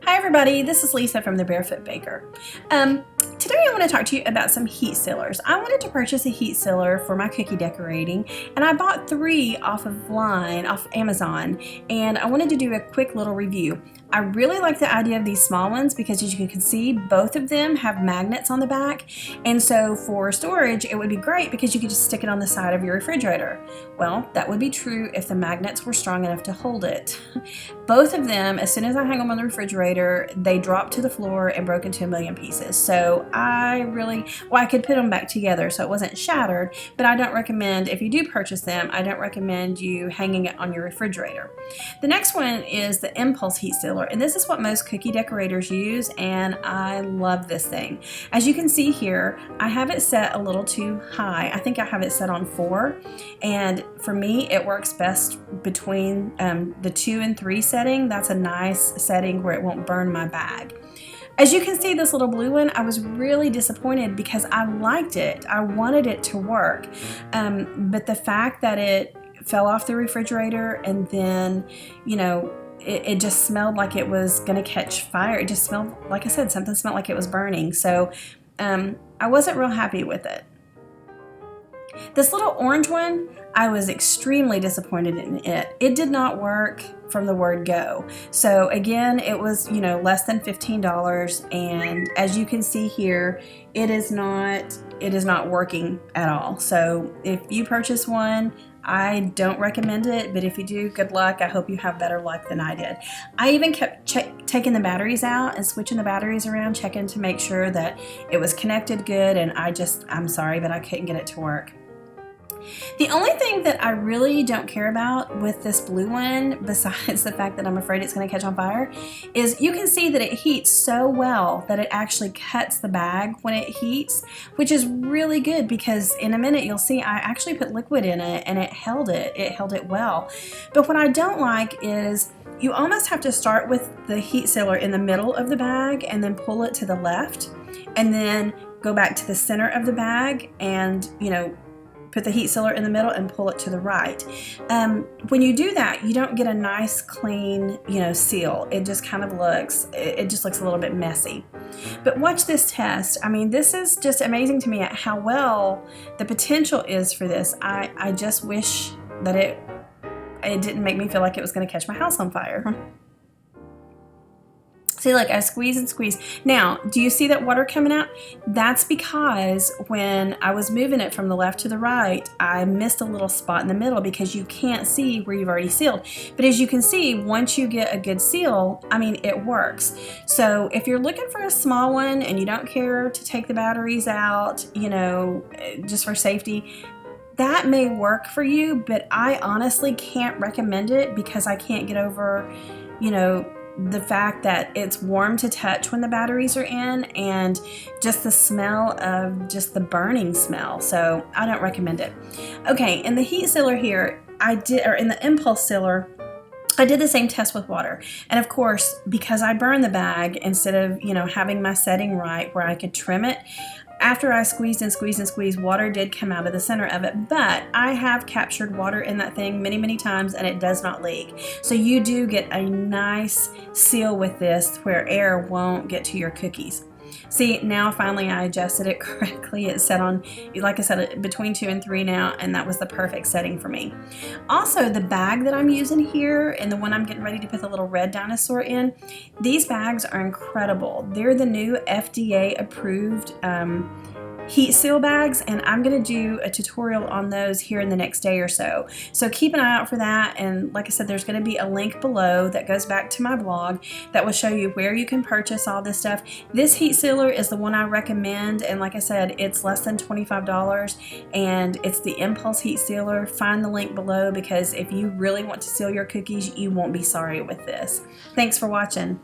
Hi everybody, this is Lisa from the Bearfoot Baker. Today I want to talk to you about some heat sealers. I wanted to purchase a heat sealer for my cookie decorating, and I bought 3 off Amazon, and I wanted to do a quick little review. I really like the idea of these small ones because, as you can see, both of them have magnets on the back, and so for storage it would be great because you could just stick it on the side of your refrigerator. Well, that would be true if the magnets were strong enough to hold it. Both of them, as soon as I hung them on the refrigerator, they dropped to the floor and broke into a million pieces. So I could put them back together so it wasn't shattered, but I don't recommend, if you do purchase them, I don't recommend you hanging it on your refrigerator. The next one is the impulse heat sealer, and this is what most cookie decorators use, and I love this thing. As you can see here, I have it set a little too high. I think I have it set on 4, and for me it works best between the 2 and 3 setting. That's a nice setting where it won't burn my bag. As you can see, this little blue one, I was really disappointed because I liked it. I wanted it to work, but the fact that it fell off the refrigerator and then, it just smelled like it was going to catch fire. It just smelled, like I said, something smelled like it was burning. So I wasn't real happy with it. This little orange one, I was extremely disappointed in it. It did not work from the word go. So again, it was, less than $15, and as you can see here, it is not working at all. So if you purchase one, I don't recommend it, but if you do, good luck. I hope you have better luck than I did. I even kept taking the batteries out and switching the batteries around, checking to make sure that it was connected good, and I'm sorry, but I couldn't get it to work. The only thing that I really don't care about with this blue one, besides the fact that I'm afraid it's going to catch on fire, is you can see that it heats so well that it actually cuts the bag when it heats, which is really good because in a minute you'll see I actually put liquid in it and it held it well. But what I don't like is you almost have to start with the heat sealer in the middle of the bag and then pull it to the left and then go back to the center of the bag and, put the heat sealer in the middle and pull it to the right. When you do that, you don't get a nice clean, seal. It just kind of looks, it just looks a little bit messy. But watch this test. I mean, this is just amazing to me at how well the potential is for this. I just wish that it didn't make me feel like it was going to catch my house on fire. See, look, I squeeze and squeeze. Now, do you see that water coming out? That's because when I was moving it from the left to the right, I missed a little spot in the middle because you can't see where you've already sealed. But as you can see, once you get a good seal, it works. So if you're looking for a small one and you don't care to take the batteries out, just for safety, that may work for you, but I honestly can't recommend it because I can't get over, the fact that it's warm to touch when the batteries are in and just the smell of just the burning smell. So I don't recommend it. Okay, in the heat sealer here, in the impulse sealer, I did the same test with water. And of course, because I burned the bag instead of, having my setting right where I could trim it, after I squeezed and squeezed and squeezed, water did come out of the center of it, but I have captured water in that thing many, many times and it does not leak. So you do get a nice seal with this where air won't get to your cookies. See, now finally I adjusted it correctly. It's set on, like I said, between 2 and 3 now, and that was the perfect setting for me. Also, the bag that I'm using here and the one I'm getting ready to put the little red dinosaur in, these bags are incredible. They're the new FDA approved heat seal bags, and I'm going to do a tutorial on those here in the next day or so. So keep an eye out for that, and like I said, there's going to be a link below that goes back to my blog that will show you where you can purchase all this stuff. This heat sealer is the one I recommend, and like I said, it's less than $25, and it's the Impulse Heat Sealer. Find the link below because if you really want to seal your cookies, you won't be sorry with this. Thanks for watching.